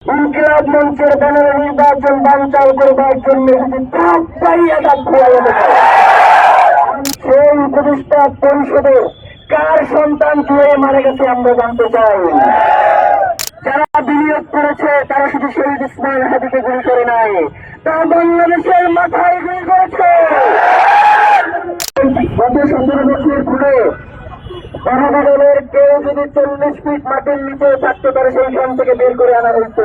ইনকিলাব মঞ্চের ব্যানারে নির্বাচন বানচাল করবার জন্য সেই উপদেষ্টা পরিষদে কার সন্তান হয়ে মারা গেছে আমরা জানতে চাই। যারা বিনিয়োগ করেছে তারা শুধু শহীদ ইসমাইল হাদিকে গুলি করে নাই, তারা বাংলাদেশের মাথায় গুলি করেছে। গত 17 বছর ঘুরে জনগণের কেউ যদি 40 ফিট মাটির নিচে থাকতে পারে সেইখান থেকে বের করে আনা হইত।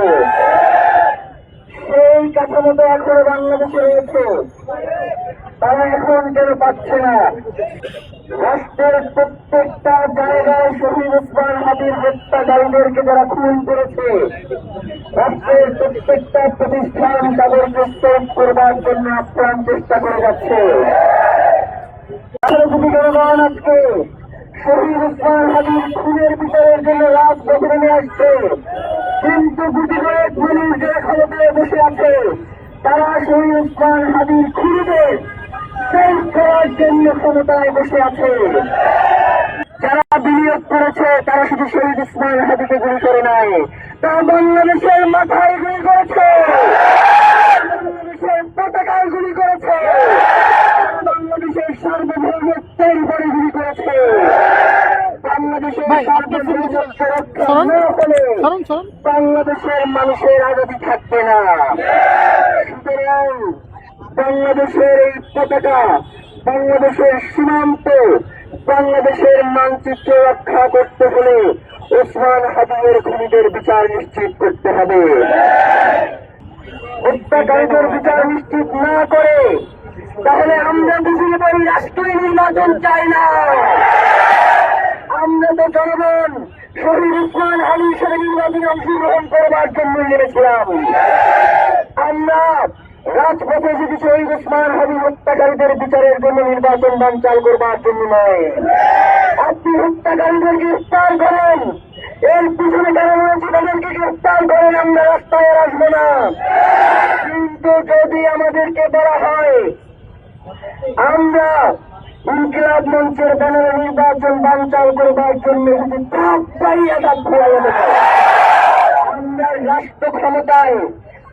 সেই কাঠামোটা এখনো বাংলাদেশে রয়েছে, তারা এখন কেন পাচ্ছে না। রাষ্ট্রের প্রত্যেকটা জায়গায় শহীদ ইসমাইল হাদির হত্যাকারীদেরকে যারা খুন করেছে, রাষ্ট্রের প্রত্যেকটা প্রতিষ্ঠান তাদেরকে সেভ করবার জন্য আপ্রাণ চেষ্টা করে যাচ্ছে। যদি জনগণ আজকে শহীদ ইসমাইল হাদির খুনের বিচারের জন্য রাজপথে নেমে আসছে, কিন্তু গুটি কয়েক পুলিশ যারা ক্ষমতায় বসে আছে তারা শহীদ ইসমাইল হাদির খুনিদের সেভ করার জন্য ক্ষমতায় বসে আছে। যারা বিনিয়োগ করেছে তারা শুধু শহীদ ইসমাইল হাদিকে গুলি করে নাই, তারা বাংলাদেশের মাথায় গুলি করেছে, বাংলাদেশের পতাকায় গুলি করেছে, বাংলাদেশের সার্বভৌমত্বের উপরে গুলি করেছে। বাংলাদেশের সার্বভৌমত্বের রক্ষা না হলে বাংলাদেশের মানুষের আজাদী থাকবে না। সুতরাং বাংলাদেশের এই পতাকা, বাংলাদেশের সীমান্ত, বাংলাদেশের মানচিত্র রক্ষা করতে হলে ওসমান হাদির খুনিদের বিচার নিশ্চিত করতে হবে। হত্যাকারীদের বিচার নিশ্চিত না করে তাহলে আমরা বুঝিয়ে পারি রাষ্ট্রীয় নির্বাচন চাই না। আমরা তো জনগণ শহীদ ইসমাইল হাদির সাথে নির্বাচনে অংশগ্রহণ করবার জন্য নেমেছিলাম। আমরা রাজপথে যদি শহীদ ইসমাইল হাদি হত্যাকারীদের বিচারের জন্য নির্বাচন বানচাল করবার জন্য নয়। আপনি হত্যাকারীদের গ্রেফতার করেন, এর পিছনে যারা রয়েছে তাদেরকে গ্রেফতার করেন, আমরা রাস্তায় আসবো না। কিন্তু যদি আমাদেরকে বলা হয় আমরা ইনকিলাব মঞ্চের ব্যানারে নির্বাচন বানচাল করবার জন্য যদি আমরা রাষ্ট্র ক্ষমতায়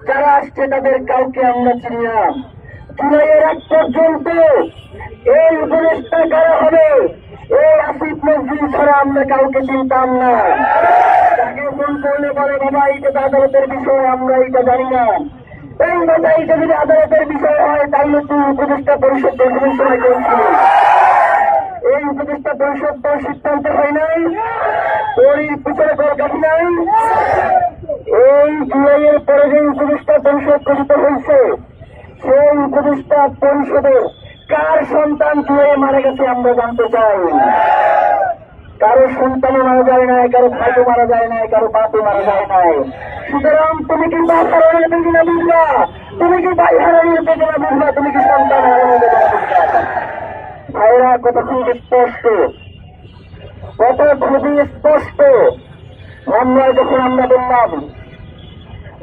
যারা আসছে তাদের কাউকে আমরা চিনি না। জুলাইয়ের 1 পর্যন্ত এই উপদেষ্টা কারা হবে এই আসিফ নজরুল ছাড়া আমরা কাউকে চিনতাম না। তাকে ফোন করলে বলে বাবা এইটা তো আদালতের বিষয়, আমরা এইটা জানি না। এই কথা এইটা যদি আদালতের বিষয় হয় তাহলে তুই উপদেষ্টা পরিষদ গঠনের সময় করেছিল। এই উপদেষ্টা পরিষদ তোর সিদ্ধান্ত হয় নাই, তোর পিছনে কলকাঠি নাই। এই জুলাইয়ের পরে যে উপদেষ্টা পরিষদ গঠিত হয়েছে সেই উপদেষ্টা পরিষদের কার সন্তান জুলাই মারা গেছে আমরা জানতে চাই। কারো সন্তানও মারা যায় নাই, কারো ভাইও মারা যায় নাই, কারো বাপও মারা যায় নাই। সুতরাং তুমি কি বাপ হারানোর বেদনা বুঝবা, তুমি কি ভাই হারানোর বেদনা বুঝবা, তুমি কি সন্তান হারানোর বেদনা বুঝবা? ভাইরা কথা খুবই স্পষ্ট, কথা খুবই স্পষ্ট। আমরা যখন আমরা বললাম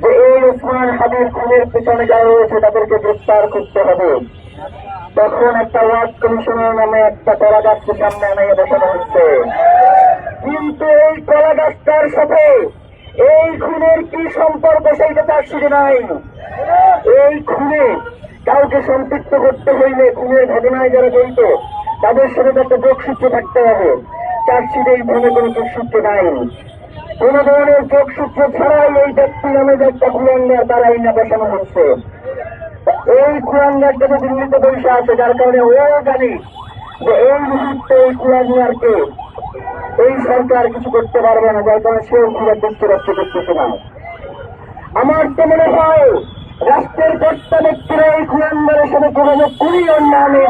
যে এই ওসমান হাদির খুনের পিছনে যারা রয়েছে তাদেরকে গ্রেফতার করতে হবে, তখন একটা ওয়ার্ড কমিশনের নামে একটা কলা গাছকে সামনে আনাইয়া বসানো হচ্ছে। কিন্তু এই কলা গাছটার সাথে এই খুনের কি সম্পর্ক সেইটা তার শুধু নাই। এই খুনে কাউকে সম্পৃক্ত করতে হইলে খুনের ঘটনায় যারা জড়িত তাদের সাথে একটা যোগসূত্র থাকতে হবে। চার্জশিটে এই ধরনের কোন যোগসূত্র নাই। কোন ধরনের যোগসূত্র ছাড়াই এই ব্যক্তি নামে যে একটা কুলাঙ্গার তারা এই না বসানো হচ্ছে। এই কুলাঙ্গারটা যে দিল্লিতে বসে আছে, যার কারণে ও জানি যে এই মুহূর্তে এই কুলাঙ্গারকে এই সরকার কিছু করতে পারবে না, যার কারণে সেও খুব যুক্তরাষ্ট্র করতেছে না। আমার তো মনে হয় রাষ্ট্রের কর্তা ব্যক্তিরা এই কুলাঙ্গারের সাথে যোগাযোগ করি অন্য আমি